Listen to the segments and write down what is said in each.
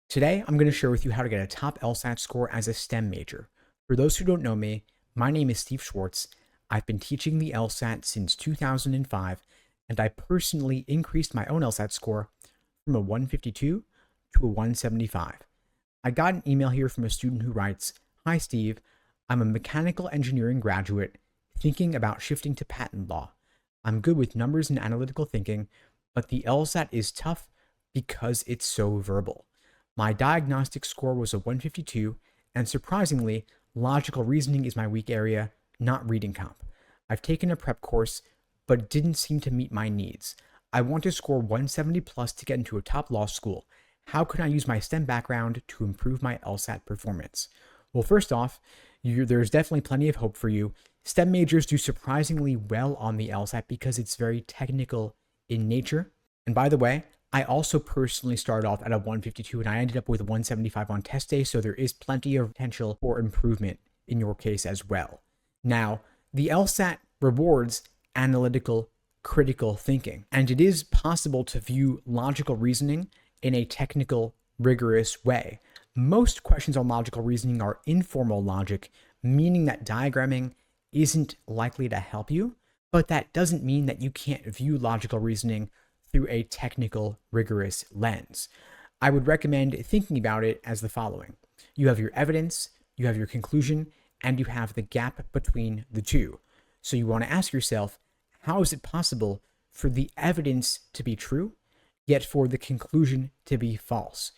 Today, I'm going to share with you how to get a top LSAT score as a STEM major. For those who don't know me, my name is Steve Schwartz. I've been teaching the LSAT since 2005, and I personally increased my own LSAT score from a 152 to a 175. I got an email here from a student who writes, "Hi Steve, I'm a mechanical engineering graduate thinking about shifting to patent law. I'm good with numbers and analytical thinking, but the LSAT is tough because it's so verbal. My diagnostic score was a 152, and surprisingly, logical reasoning is my weak area, not reading comp. I've taken a prep course, but it didn't seem to meet my needs. I want to score 170 plus to get into a top law school. How can I use my STEM background to improve my LSAT performance?" Well, first off, there's definitely plenty of hope for you. STEM majors do surprisingly well on the LSAT because it's very technical in nature. And by the way, I also personally started off at a 152 and I ended up with a 175 on test day, so there is plenty of potential for improvement in your case as well. Now, the LSAT rewards analytical, critical thinking, and it is possible to view logical reasoning in a technical, rigorous way. Most questions on logical reasoning are informal logic, meaning that diagramming isn't likely to help you, but that doesn't mean that you can't view logical reasoning through a technical, rigorous lens. I would recommend thinking about it as the following. You have your evidence, you have your conclusion, and you have the gap between the two. So you want to ask yourself, how is it possible for the evidence to be true, yet for the conclusion to be false?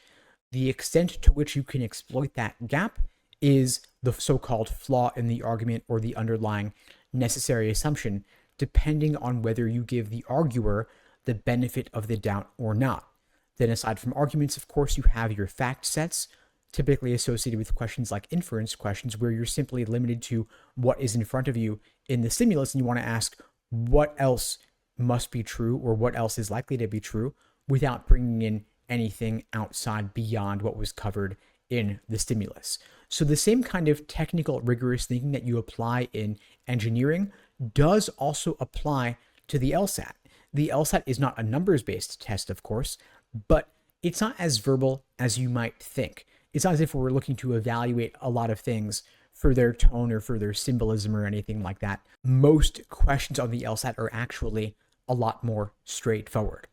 The extent to which you can exploit that gap is the so-called flaw in the argument or the underlying necessary assumption, depending on whether you give the arguer the benefit of the doubt or not. Then aside from arguments, of course, you have your fact sets, typically associated with questions like inference questions, where you're simply limited to what is in front of you in the stimulus, and you want to ask what else must be true or what else is likely to be true without bringing in anything outside beyond what was covered in the stimulus. So the same kind of technical, rigorous thinking that you apply in engineering does also apply to the LSAT. The LSAT is not a numbers-based test, of course, but it's not as verbal as you might think. It's not as if we're looking to evaluate a lot of things for their tone or for their symbolism or anything like that. Most questions on the LSAT are actually a lot more straightforward.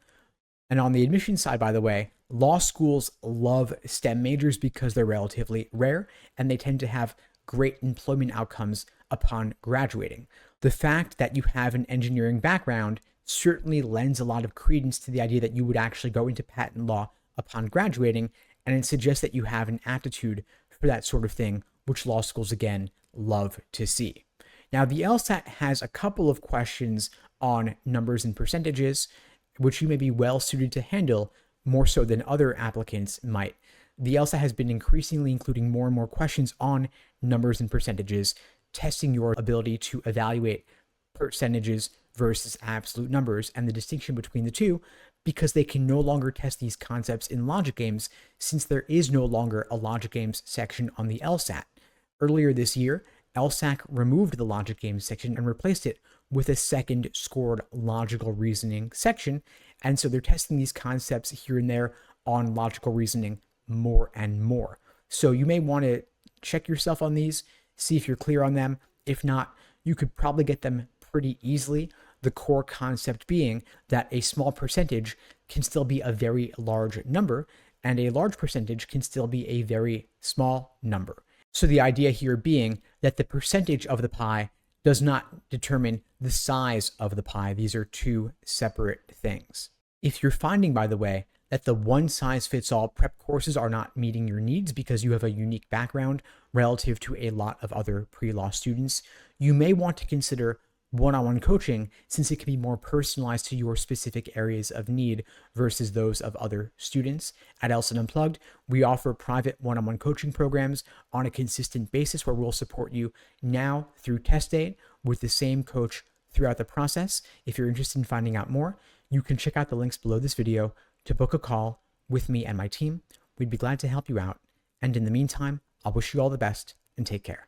And on the admission side, by the way, law schools love STEM majors because they're relatively rare and they tend to have great employment outcomes upon graduating. The fact that you have an engineering background certainly lends a lot of credence to the idea that you would actually go into patent law upon graduating, and it suggests that you have an aptitude for that sort of thing, which law schools, again, love to see. Now, the LSAT has a couple of questions on numbers and percentages, which you may be well suited to handle more so than other applicants might. The LSAT has been increasingly including more and more questions on numbers and percentages, testing your ability to evaluate percentages versus absolute numbers and the distinction between the two, because they can no longer test these concepts in logic games since there is no longer a logic games section on the LSAT. Earlier this year, LSAC removed the logic games section and replaced it with a second scored logical reasoning section, and so they're testing these concepts here and there on logical reasoning more and more. So you may want to check yourself on these, see if you're clear on them. If not, you could probably get them pretty easily. The core concept being that a small percentage can still be a very large number, and a large percentage can still be a very small number. So the idea here being that the percentage of the pie does not determine the size of the pie. These are two separate things. If you're finding, by the way, that the one-size-fits-all prep courses are not meeting your needs because you have a unique background relative to a lot of other pre-law students, you may want to consider one-on-one coaching, since it can be more personalized to your specific areas of need versus those of other students. At LSAT Unplugged, we offer private one-on-one coaching programs on a consistent basis where we'll support you now through test date with the same coach throughout the process. If you're interested in finding out more, you can check out the links below this video to book a call with me and my team. We'd be glad to help you out. And in the meantime, I'll wish you all the best and take care.